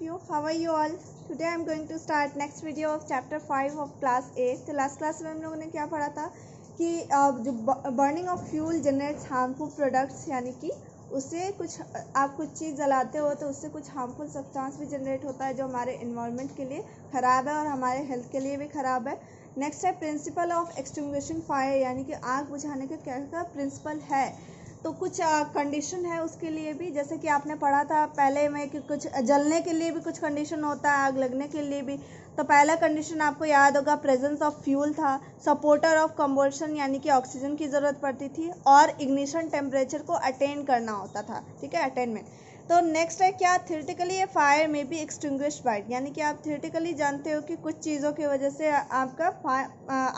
of you. How are you all? Today I am going to start next video of chapter 5 of class 8. तो last class में हम लोगों ने क्या पढ़ा था कि जो burning of fuel generates harmful products, यानी कि उससे कुछ आप कुछ चीज़ जलाते हो तो उससे कुछ हार्मफुल सब्सटेंस भी जनरेट होता है जो हमारे इन्वायरमेंट के लिए ख़राब है और हमारे हेल्थ के लिए भी ख़राब है। नेक्स्ट है प्रिंसिपल ऑफ एक्सटिंग्विशिंग फायर, यानी कि आग बुझाने का क्या क्या प्रिंसिपल है। तो कुछ कंडीशन है उसके लिए भी, जैसे कि आपने पढ़ा था पहले में कि कुछ जलने के लिए भी कुछ कंडीशन होता है, आग लगने के लिए भी। तो पहला कंडीशन आपको याद होगा, प्रेजेंस ऑफ फ्यूल था, सपोर्टर ऑफ कंबशन यानी कि ऑक्सीजन की ज़रूरत पड़ती थी, और इग्निशन टेम्परेचर को अटेन करना होता था। ठीक है, अटेनमेंट। तो नेक्स्ट है क्या, थियोरेटिकली ए फायर में बी एक्सटिंग्विश्ड बाय, यानी कि आप थियोरेटिकली जानते हो कि कुछ चीज़ों की वजह से आपका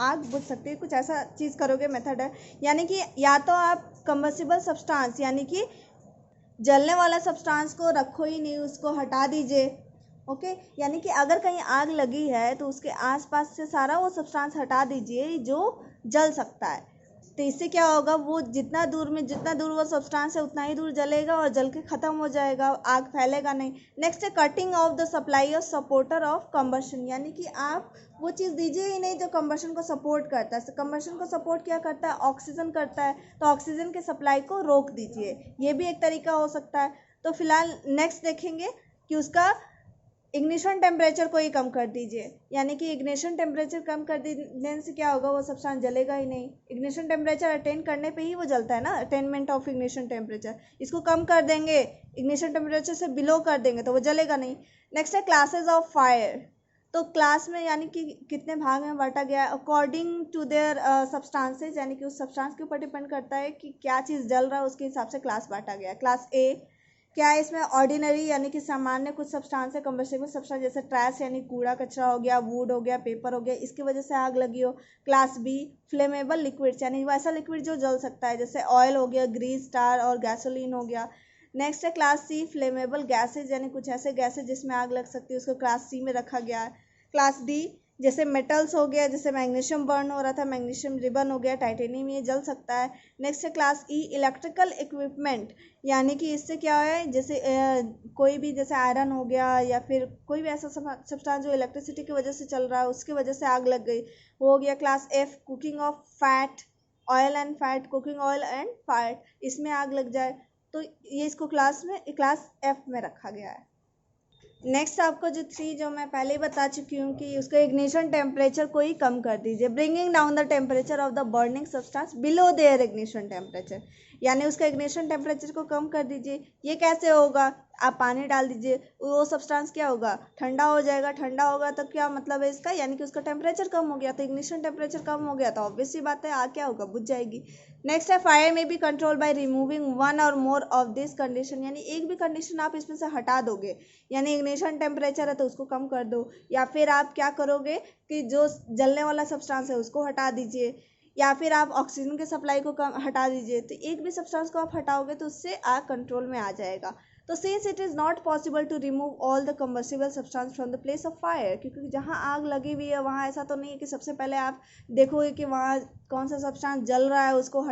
आग बुझ सकती है। कुछ ऐसा चीज़ करोगे, मेथड है, यानी कि या तो आप कंबसिबल सब्सटेंस यानी कि जलने वाला सब्सटेंस को रखो ही नहीं, उसको हटा दीजिए। ओके, यानी कि अगर कहीं आग लगी है तो उसके आसपास से सारा वो सब्सटेंस हटा दीजिए जो जल सकता है। तो इससे क्या होगा, वो जितना दूर वो सब्सटेंस है उतना ही दूर जलेगा और जल के ख़त्म हो जाएगा, आग फैलेगा नहीं। नेक्स्ट है cutting of the supply of supporter of combustion, यानी कि आप वो चीज़ दीजिए ही नहीं जो कंबशन को सपोर्ट करता है। कंबशन को सपोर्ट क्या करता है, ऑक्सीजन करता है, तो ऑक्सीजन के सप्लाई को रोक दीजिए, ये भी एक तरीका हो सकता है। तो फिलहाल नेक्स्ट देखेंगे कि उसका इग्निशन टेम्परेचर को ही कम कर दीजिए, यानी कि इग्निशन टेम्परेचर कम कर देने से क्या होगा, वो सब्सटेंस जलेगा ही नहीं। इग्निशन टेम्परेचर अटेन करने पे ही वो जलता है ना, अटेनमेंट ऑफ इग्निशन टेम्परेचर। इसको कम कर देंगे, इग्निशन टेम्परेचर से बिलो कर देंगे तो वो जलेगा नहीं। नेक्स्ट है क्लासेस ऑफ फायर। तो क्लास में यानी कि कितने भाग में बांटा गया है, अकॉर्डिंग टू देयर सब्सटेंसेज, यानी कि उस सब्सटेंस के ऊपर डिपेंड करता है कि क्या चीज़ जल रहा है, उसके हिसाब से क्लास बांटा गया है। क्लास ए क्या है, इसमें ऑर्डिनरी यानी कि सामान्य कुछ सब्सटेंस है, कम्बस्टिबल सब्सटेंस जैसे ट्रैश यानी कूड़ा कचरा हो गया, वुड हो गया, पेपर हो गया, इसकी वजह से आग लगी हो। क्लास बी फ्लेमेबल लिक्विड्स, यानी वैसा लिक्विड जो जल सकता है, जैसे ऑयल हो गया, ग्रीस, टार और गैसोलीन हो गया। नेक्स्ट है क्लास सी फ्लेमेबल गैसेज, यानी कुछ ऐसे गैसेज जिसमें आग लग सकती है, उसको क्लास सी में रखा गया है। क्लास डी जैसे मेटल्स हो गया, जैसे मैग्नीशियम बर्न हो रहा था, मैग्नीशियम रिबन हो गया, टाइटेनियम, ये जल सकता है। नेक्स्ट है क्लास ई इलेक्ट्रिकल इक्विपमेंट, यानी कि इससे क्या है, जैसे कोई भी जैसे आयरन हो गया या फिर कोई भी ऐसा सब्सटेंस जो इलेक्ट्रिसिटी की वजह से चल रहा है, उसकी वजह से आग लग गई, वो हो गया। Class F cooking of fat, oil and fat, cooking oil and fat, इसमें आग लग जाए तो ये इसको क्लास एफ में रखा गया है। नेक्स्ट आपको जो थ्री जो मैं पहले ही बता चुकी हूँ कि उसका इग्निशन टेम्परेचर को ही कम कर दीजिए, bringing down the temperature of the burning substance below their ignition temperature, यानी उसका इग्निशन टेम्परेचर को कम कर दीजिए। ये कैसे होगा, आप पानी डाल दीजिए, वो सब्सटेंस क्या होगा, ठंडा हो जाएगा। ठंडा होगा तो क्या मतलब है इसका, यानी कि उसका टेम्परेचर कम हो गया, तो इग्निशन टेम्परेचर कम हो गया तो ऑब्वियसली बात है आग क्या होगा, बुझ जाएगी। नेक्स्ट है फायर में be control by removing one or more of this condition, यानी एक भी कंडीशन आप इसमें से हटा दोगे, यानी इग्निशन टेम्परेचर है तो उसको कम कर दो, या फिर आप क्या करोगे कि जो जलने वाला सब्सटेंस है उसको हटा दीजिए, या फिर आप ऑक्सीजन के सप्लाई को कम हटा दीजिए। तो एक भी सब्सटेंस को आप हटाओगे तो उससे आग कंट्रोल में आ जाएगा। तो since it is not possible to remove all the combustible substance from the place of fire, क्योंकि जहाँ आग लगी हुई है वहाँ ऐसा तो नहीं है कि सबसे पहले आप देखोगे कि वहाँ कौन सा सब्सटेंस जल रहा है उसको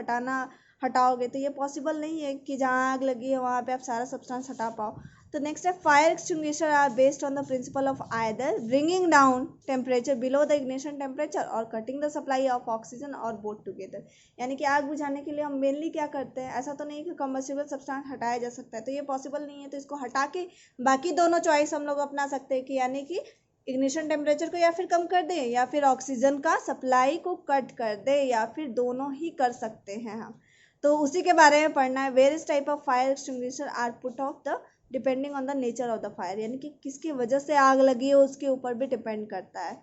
हटाओगे, तो ये पॉसिबल नहीं है कि जहाँ आग लगी है वहाँ पे आप सारा सब्सटेंस हटा पाओ। तो नेक्स्ट है fire extinguisher are based on the principle of either bringing down temperature below the ignition temperature और cutting the supply of oxygen और बोथ टुगेदर, यानी कि आग बुझाने के लिए हम मेनली क्या करते हैं, ऐसा तो नहीं कि कम्बस्टिबल सब्सटेंस हटाया जा सकता है, तो ये पॉसिबल नहीं है, तो इसको हटा के बाकी दोनों चॉइस हम लोग अपना सकते हैं कि यानी कि इग्निशन टेम्परेचर को या फिर कम कर दें या फिर ऑक्सीजन का सप्लाई को कट कर दें, या फिर दोनों ही कर सकते हैं हम। तो उसी के बारे में पढ़ना है। Various type of fire extinguisher are put of the depending on the nature of the fire, यानी कि किसकी वजह से आग लगी है उसके ऊपर भी डिपेंड करता है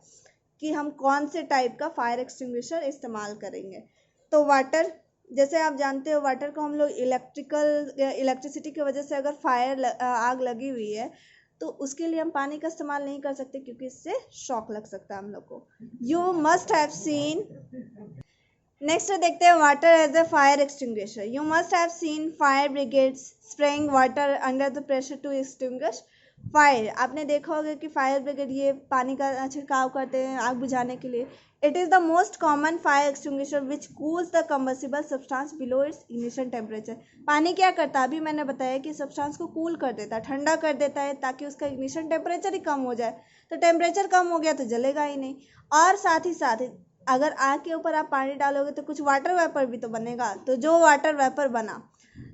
कि हम कौन से टाइप का फायर एक्सटिंग्विशर इस्तेमाल करेंगे। तो वाटर, जैसे आप जानते हो वाटर को हम लोग इलेक्ट्रिसिटी की वजह से अगर आग लगी हुई है तो उसके लिए हम पानी का इस्तेमाल नहीं कर सकते, क्योंकि इससे शॉक लग सकता है हम लोग को। You must have seen, next देखते हैं water as a fire extinguisher. You must have seen fire brigades spraying water under the pressure to extinguish fire, आपने देखा होगा कि फायर ब्रिगेड ये पानी का छिड़काव करते हैं आग बुझाने के लिए। It is the most common fire extinguisher which cools the combustible substance below its ignition temperature. पानी क्या करता है, अभी मैंने बताया कि सब्सटेंस को कूल कर देता है, ठंडा कर देता है, ताकि उसका इग्निशन टेम्परेचर ही कम हो जाए। तो टेम्परेचर कम हो गया तो जलेगा ही नहीं। और साथ ही साथ अगर आग के ऊपर आप पानी डालोगे तो कुछ वाटर वेपर भी तो बनेगा। तो जो वाटर वेपर बना,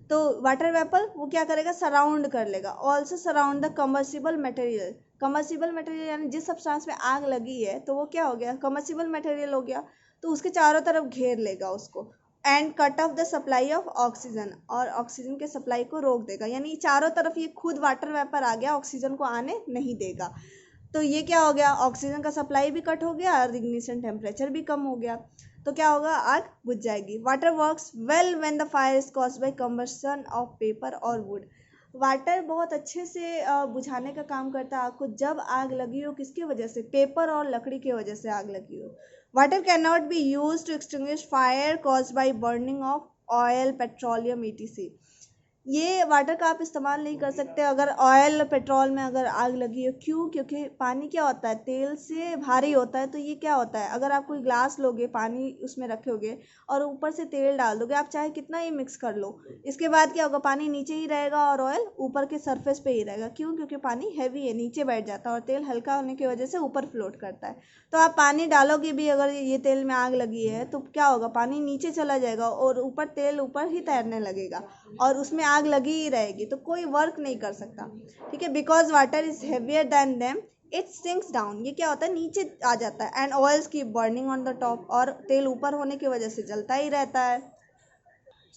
तो वाटर वेपर वो क्या करेगा, सराउंड कर लेगा। Also surround the combustible material. Combustible material यानी जिस सब्सटेंस में आग लगी है तो वो क्या हो गया, कमर्सिबल मटेरियल हो गया, तो उसके चारों तरफ घेर लेगा उसको। And cut off the supply of oxygen, और ऑक्सीजन के सप्लाई को रोक देगा। यानी चारों तरफ ये खुद वाटर वेपर आ गया, ऑक्सीजन को आने नहीं देगा। तो ये क्या हो गया, ऑक्सीजन का सप्लाई भी कट हो गया और इग्निशन टेम्परेचर भी कम हो गया। तो क्या होगा, आग बुझ जाएगी। Water works well when the fire is caused by combustion of paper और वुड। वाटर बहुत अच्छे से बुझाने का काम करता है आग को, जब आग लगी हो किसकी वजह से, पेपर और लकड़ी की वजह से आग लगी हो। Water can not be use to extinguish fire caused by burning of oil, petroleum, etc. ये वाटर का आप इस्तेमाल नहीं कर सकते अगर ऑयल पेट्रोल में अगर आग लगी हो। क्यों, क्योंकि पानी क्या होता है, तेल से भारी होता है। तो ये क्या होता है, अगर आप कोई ग्लास लोगे, पानी उसमें रखोगे और ऊपर से तेल डाल दोगे, आप चाहे कितना ही मिक्स कर लो, इसके बाद क्या होगा, पानी नीचे ही रहेगा और ऑयल ऊपर के सरफेस पे ही रहेगा। क्यों, क्योंकि पानी हैवी है, नीचे बैठ जाता है और तेल हल्का होने की वजह से ऊपर फ्लोट करता है। तो आप पानी डालोगे भी, अगर ये तेल में आग लगी है तो क्या होगा, पानी नीचे चला जाएगा और ऊपर तेल ऊपर ही तैरने लगेगा और उसमें आग लगी ही रहेगी, तो कोई वर्क नहीं कर सकता। ठीक है, because water is heavier then them, it sinks down. ये क्या होता है, नीचे आ जाता है। And oils keep burning on the top, और तेल ऊपर होने की वजह से जलता ही रहता है।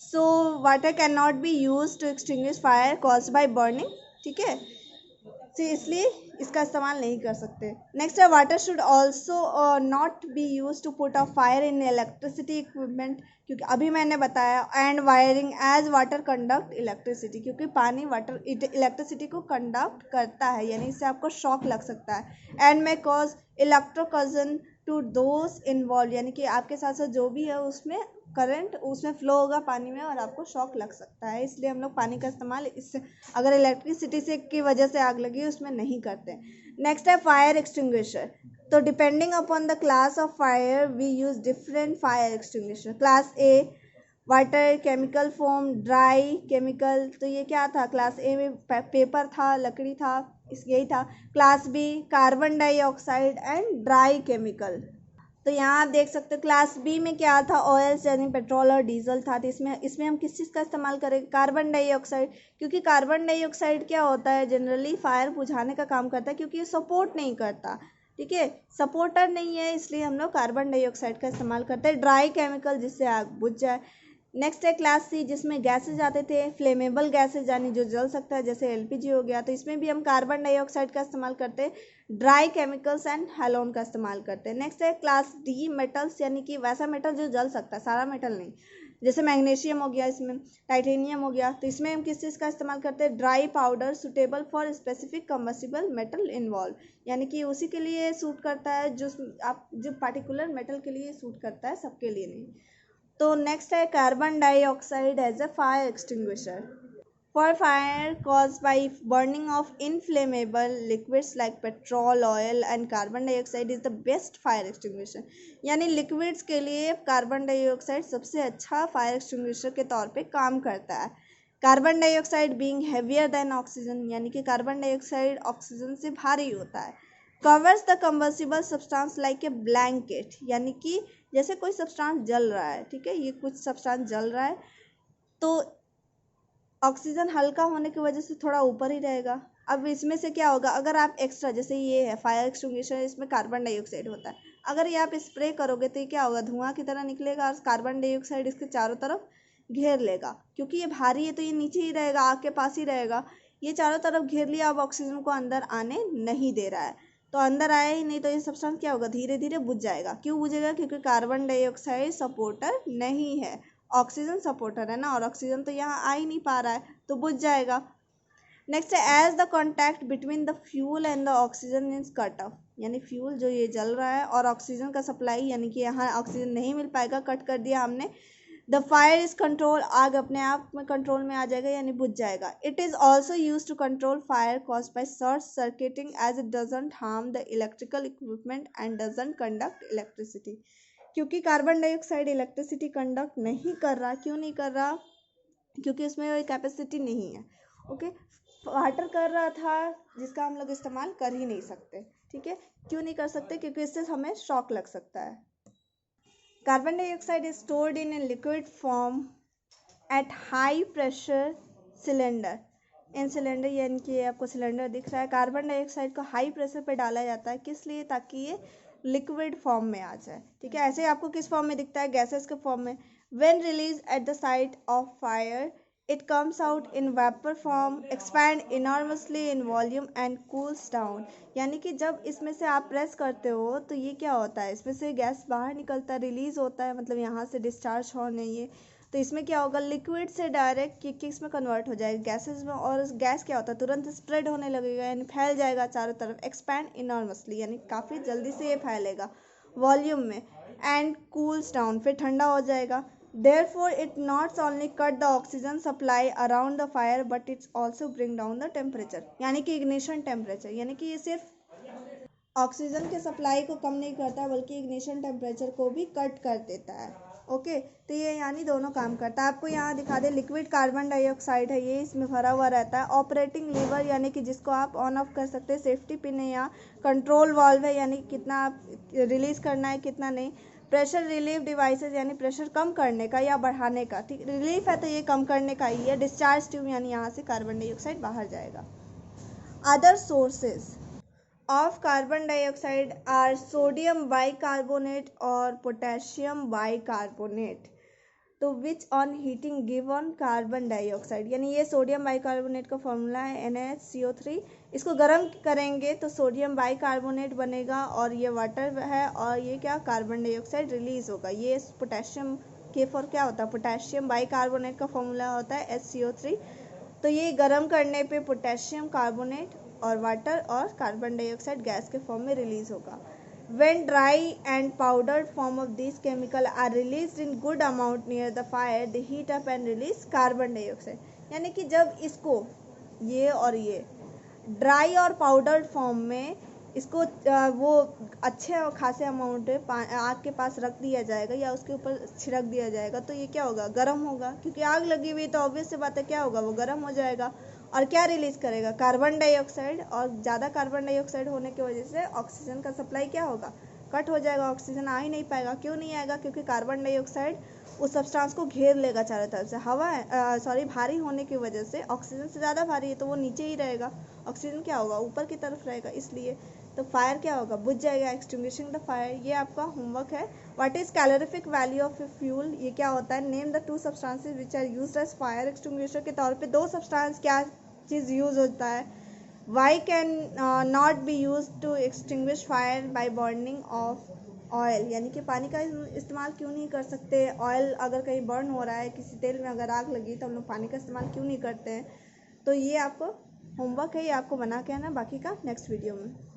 So water can not be use to extinguish fire caused by burning. ठीक है, तो इसलिए इसका इस्तेमाल नहीं कर सकते। नेक्स्ट है, water should also not be use to put a fire in electricity equipment, क्योंकि अभी मैंने बताया। And wiring as water conduct electricity, क्योंकि पानी वाटर इलेक्ट्रिसिटी को कंडक्ट करता है, यानी इससे आपको शॉक लग सकता है। And may cause electrocution to those involve, यानी कि आपके साथ साथ जो भी है उसमें करंट उसमें फ्लो होगा पानी में और आपको शॉक लग सकता है। इसलिए हम लोग पानी का इस्तेमाल इससे, अगर इलेक्ट्रिसिटी से की वजह से आग लगी उसमें नहीं करते। नेक्स्ट है फायर एक्सटिंग्विशर। तो depending upon the class of fire we use different fire extinguisher. Class A water, chemical foam, dry chemical. तो ये क्या था, क्लास ए में पेपर था, लकड़ी था, इस यही था। Class B carbon dioxide and dry chemical. तो यहाँ आप देख सकते हो क्लास बी में क्या था, ऑयल्स यानी पेट्रोल और डीजल था। तो इसमें हम किस चीज़ का इस्तेमाल करेंगे, कार्बन डाइऑक्साइड। क्योंकि कार्बन डाइऑक्साइड क्या होता है, जनरली फायर बुझाने का काम करता है, क्योंकि ये सपोर्ट नहीं करता। ठीक है, सपोर्टर नहीं है, इसलिए हम लोग कार्बन डाइऑक्साइड का इस्तेमाल करते हैं। ड्राई केमिकल जिससे आग बुझ जाए। नेक्स्ट है क्लास सी, जिसमें गैसेज आते थे, फ्लेमेबल गैसेज यानी जो जल सकता है, जैसे एलपीजी हो गया। तो इसमें भी हम कार्बन डाइऑक्साइड का इस्तेमाल करते हैं। ड्राई केमिकल्स एंड हैलोन का इस्तेमाल करते हैं। नेक्स्ट है क्लास डी मेटल्स, यानी कि वैसा मेटल जो जल सकता है, सारा मेटल नहीं। जैसे मैग्नीशियम हो गया, इसमें टाइटेनियम हो गया। तो इसमें हम किस चीज़ का इस्तेमाल करते हैं, dry powder suitable for specific combustible metal involve, यानी कि उसी के लिए सूट करता है जो पार्टिकुलर मेटल के लिए सूट करता है, सबके लिए नहीं। तो नेक्स्ट है carbon dioxide as a fire extinguisher for fire cause by burning of inflammable liquids like petrol, oil and carbon dioxide is the best fire extinguisher. यानी लिक्विड्स के लिए कार्बन डाइऑक्साइड सबसे अच्छा फायर एक्सटिंग्विशर के तौर पे काम करता है। Carbon dioxide being heavier than oxygen, यानी कि कार्बन डाइऑक्साइड ऑक्सीजन से भारी होता है। Covers the combustible substance like a blanket, यानी कि जैसे कोई सब्सटेंस जल रहा है, ठीक है, ये कुछ सब्सटेंस जल रहा है, तो ऑक्सीजन हल्का होने की वजह से थोड़ा ऊपर ही रहेगा। अब इसमें से क्या होगा, अगर आप एक्स्ट्रा, जैसे ये है फायर एक्सटिंग्विशर, इसमें कार्बन डाइऑक्साइड होता है, अगर ये आप स्प्रे करोगे तो ये क्या होगा, धुआं की तरह निकलेगा और कार्बन डाइऑक्साइड इसके चारों तरफ घेर लेगा। क्योंकि ये भारी है तो ये नीचे ही रहेगा, आग के पास ही रहेगा। ये चारों तरफ घेर लिया, अब ऑक्सीजन को अंदर आने नहीं दे रहा है, तो अंदर आया ही नहीं, तो ये सब्सटेंस क्या होगा, धीरे धीरे बुझ जाएगा। क्यों बुझेगा, क्योंकि कार्बन डाइऑक्साइड सपोर्टर नहीं है, ऑक्सीजन सपोर्टर है ना, और ऑक्सीजन तो यहाँ आ ही नहीं पा रहा है, तो बुझ जाएगा। नेक्स्ट है as the contact between the fuel and the oxygen is cut off, यानी फ्यूल जो ये जल रहा है और ऑक्सीजन का सप्लाई, यानी कि यहाँ ऑक्सीजन नहीं मिल पाएगा, कट कर दिया हमने। द फायर इज कंट्रोल, आग अपने आप में कंट्रोल में आ जाएगा यानी बुझ जाएगा। It is also use to control fire cause by short circuiting as it doesn't harm the electrical equipment and doesn't conduct electricity. क्योंकि कार्बन डाइऑक्साइड इलेक्ट्रिसिटी कंडक्ट नहीं कर रहा, क्यों नहीं कर रहा, क्योंकि उसमें कैपेसिटी नहीं है। ओके, वाटर कर रहा था जिसका हम लोग इस्तेमाल कर ही नहीं सकते। ठीक है, क्यों नहीं कर सकते, क्योंकि इससे हमें शॉक लग सकता है। Carbon dioxide is stored in a liquid form at high pressure cylinder. In cylinder यानी कि आपको सिलेंडर दिख रहा है, कार्बन डाइऑक्साइड को हाई प्रेशर पे डाला जाता है, किस लिए, ताकि ये लिक्विड फॉर्म में आ जाए। ठीक है, ऐसे आपको किस फॉर्म में दिखता है, गैसेस के फॉर्म में। When release at the site of fire it comes out in vapour form, expand enormously in volume and cools down. यानी कि जब इसमें से आप प्रेस करते हो तो ये क्या होता है, इसमें से गैस बाहर निकलता है, रिलीज होता है, मतलब यहाँ से डिस्चार्ज होने ये, तो इसमें क्या होगा, लिक्विड से डायरेक्ट किस में कन्वर्ट हो जाएगा, गैसेस में। और गैस क्या होता है, तुरंत स्प्रेड होने लगेगा यानी फैल जाएगा चारों तरफ। एक्सपैंड इनॉर्मसली यानी काफ़ी जल्दी से ये फैलेगा वॉल्यूम में। एंड कूल्स डाउन, फिर ठंडा हो जाएगा। Therefore, it not only cut the oxygen supply around the fire, but it also bring down the temperature, यानी कि इग्निशन टेम्परेचर, यानी कि ये सिर्फ ऑक्सीजन के सप्लाई को कम नहीं करता बल्कि इग्निशन टेम्परेचर को भी कट कर देता है। ओके, तो ये यानी दोनों काम करता है। आपको यहाँ दिखा दे, लिक्विड कार्बन डाइऑक्साइड है ये, इसमें भरा हुआ रहता है। ऑपरेटिंग लीवर यानी कि जिसको आप ऑन ऑफ कर सकते हैं, सेफ्टी पिन है यहाँ। कंट्रोल वाल्व है यानी कितना आप रिलीज करना है कितना नहीं। प्रेशर रिलीफ डिवाइसेस यानी प्रेशर कम करने का या बढ़ाने का। ठीक, रिलीफ है तो ये कम करने का ही है। डिस्चार्ज ट्यूब यानी यहाँ से कार्बन डाइऑक्साइड बाहर जाएगा। Other sources of carbon dioxide are sodium bicarbonate और पोटेशियम बाइकार्बोनेट, तो which on heating give on carbon dioxide. यानी ये सोडियम बाइकार्बोनेट का फॉर्मूला है NaHCO3। इसको गर्म करेंगे तो सोडियम बाइकार्बोनेट बनेगा और ये वाटर है, और ये क्या, कार्बन डाइऑक्साइड रिलीज होगा। ये पोटेशियम के फॉर क्या होता है, पोटेशियम बाइकार्बोनेट का फॉर्मूला होता है HCO3। तो ये गर्म करने पे पोटेशियम कार्बोनेट और वाटर और कार्बन डाइऑक्साइड गैस के फॉर्म में रिलीज होगा। When dry and powdered form of these chemical are released in good amount near the fire, they heat up and release carbon dioxide। यानी कि जब इसको ये और ये ड्राई और पाउडर्ड फॉर्म में इसको वो अच्छे और खासे अमाउंट आग के पास रख दिया जाएगा या उसके ऊपर छिड़क दिया जाएगा, तो ये क्या होगा, गर्म होगा। क्योंकि आग लगी हुई तो ऑब्वियस सी बात है क्या होगा, वो गर्म हो जाएगा। और क्या रिलीज करेगा, कार्बन डाइऑक्साइड। और ज़्यादा कार्बन डाइऑक्साइड होने की वजह से ऑक्सीजन का सप्लाई क्या होगा, कट हो जाएगा, ऑक्सीजन आ ही नहीं पाएगा। क्यों नहीं आएगा, क्योंकि कार्बन डाइऑक्साइड उस सब्सटेंस को घेर लेगा चारों तरफ से। हवा भारी होने की वजह से, ऑक्सीजन से ज़्यादा भारी है तो वो नीचे ही रहेगा, ऑक्सीजन क्या होगा, ऊपर की तरफ रहेगा, इसलिए तो फायर क्या होगा, बुझ जाएगा, एक्सटिंग्विशिंग द फायर। ये आपका होमवर्क है। What is calorific value of a fuel, ये क्या होता है। Name the two substances which are used as fire extinguisher, के तौर पे दो सब्सटेंस क्या चीज़ यूज होता है। Why can not be use to extinguish fire by burning of oil, यानी कि पानी का इस्तेमाल क्यों नहीं कर सकते। ऑयल अगर कहीं बर्न हो रहा है, किसी तेल में अगर आग लगी तो हम लोग पानी का इस्तेमाल क्यों नहीं करते हैं। तो ये आपको होमवर्क है, ये आपको बना के आना, बाकी का नेक्स्ट वीडियो में।